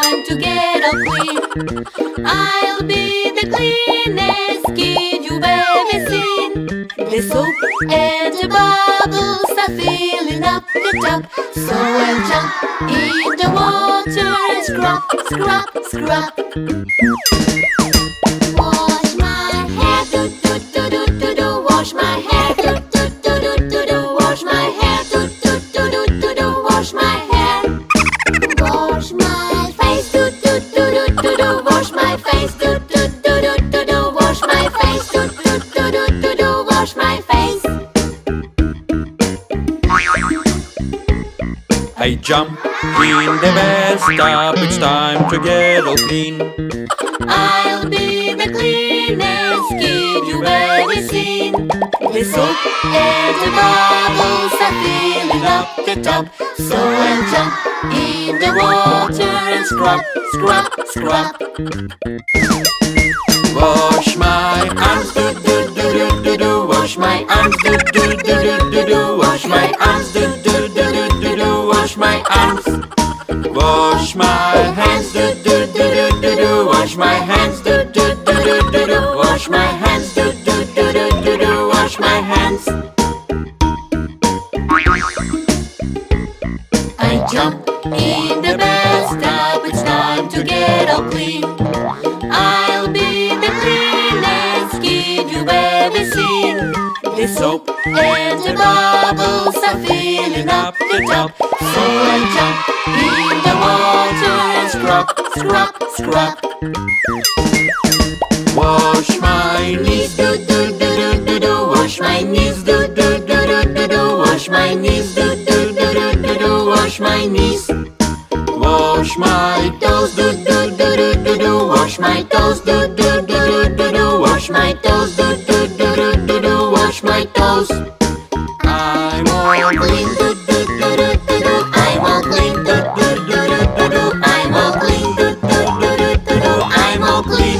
time to get all clean. I'll be the cleanest kid you've ever seen. The soap and the bubbles are filling up the tub, so I'll jump in the water and scrub, scrub, scrub. Wash my hair, do do do do do do. Wash my hair, do do do do do do. Wash my hair, do do do do do do. Wash my hair. Wash my face, do do do do do do. Wash my face, do do do do do do. Wash my face, do do do do do do. Wash my face. I jump in the bathtub, it's time to get all clean. I'll be the cleanest kid you've ever seen. The soap and the bubbles are filling up the tub, so I'll jump in the water and scrub, scrub, scrub. Wash my arms, do do do do do do. Wash my arms, do do do do do do. Wash my arms, do do do do do do. Wash my arms. Wash my hands, do do do do do do. Wash my hands, do do do do do do. Wash my hands, do do do do do do. Wash my hands. I jump in the bathtub, it's time to get all clean. I'll be the cleanest kid you've ever seen. The soap and the bubbles are filling up the tub, so I jump in the water and scrub, scrub, scrub. Wash my knees, do do do do do do. Wash my knees, do do do do do do. Wash my knees, do do do do do do. Wash my knees. wash my Toes, do do do do do do. Wash my toes, do do do do do do. Wash my toes, do do do do do do. Wash my toes. I'm all Clean, do do do do do do. I'm all clean, do do do do do do. I'm all clean, do do do do do do. I'm all clean.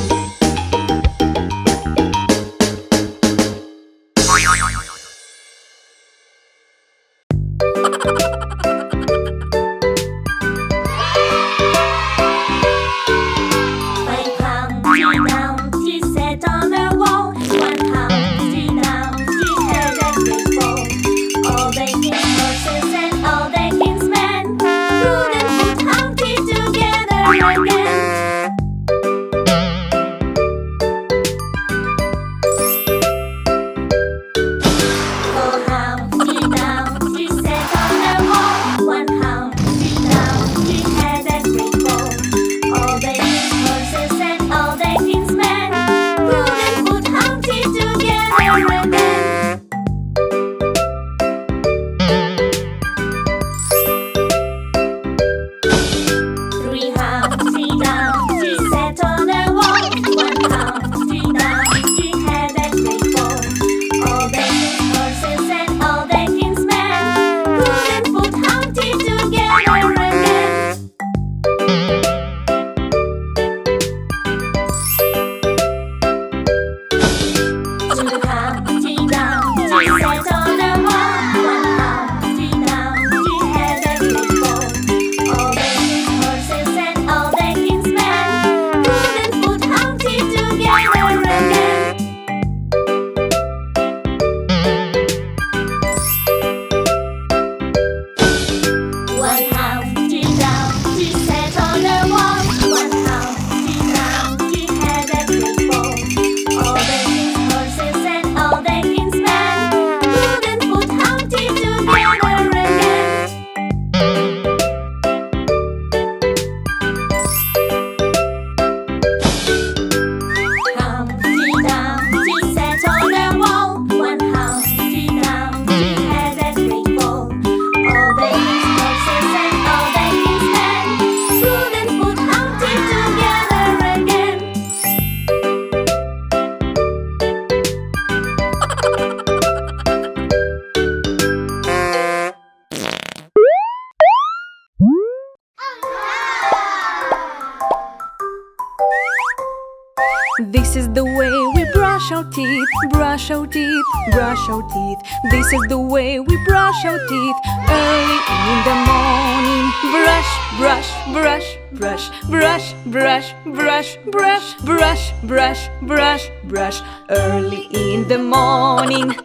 This is the way we brush our teeth, brush our teeth, brush our teeth. This is the way we brush our teeth early in the morning. Brush, brush, brush. brush, brush, brush, brush, brush, brush, brush, brush, brush, early in the morning.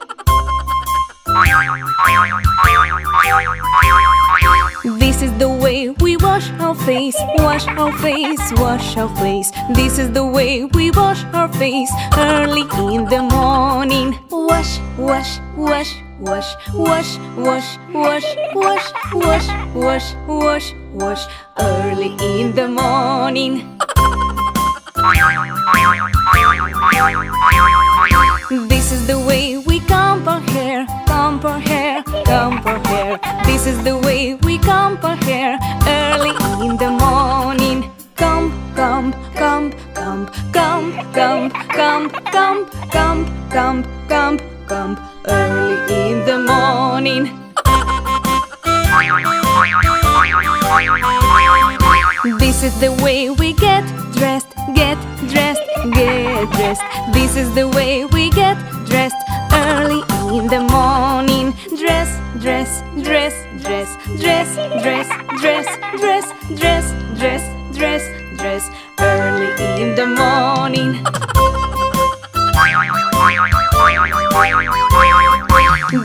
This is the way we wash our face, wash our face, wash our face. This is the way we wash our face early in the morning. Wash, wash, wash, wash, wash, wash, wash, wash, wash, wash, wash, wash, early in the morning. This is the way we comb our hair, comb our hair, comb our hair. This is the way we comb our hair early in the morning. Comb, comb, comb, comb, comb, comb, comb, comb, comb, comb, comb, comb, early in the morning. This is the way we get dressed, get dressed, get dressed. This is the way we get dressed early in the morning. Dress, dress, dress, dress, dress, dress, dress, dress, dress, dress, dress, dress, early in the morning.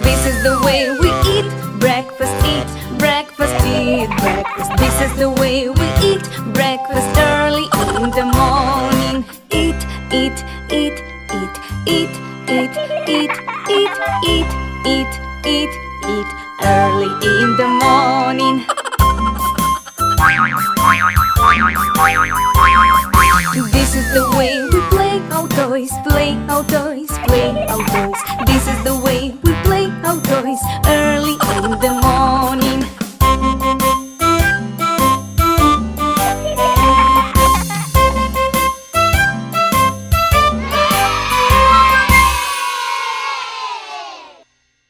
This is the way we eat breakfast, eat breakfast, eat breakfast. This is the way we eat breakfast early in the morning. Eat, eat, eat, eat, eat, eat, eat, eat, eat, eat, eat, eat, early in the morning. This is the way we play our toys, play our toys, play our toys. This is the way we play our toys early in the morning.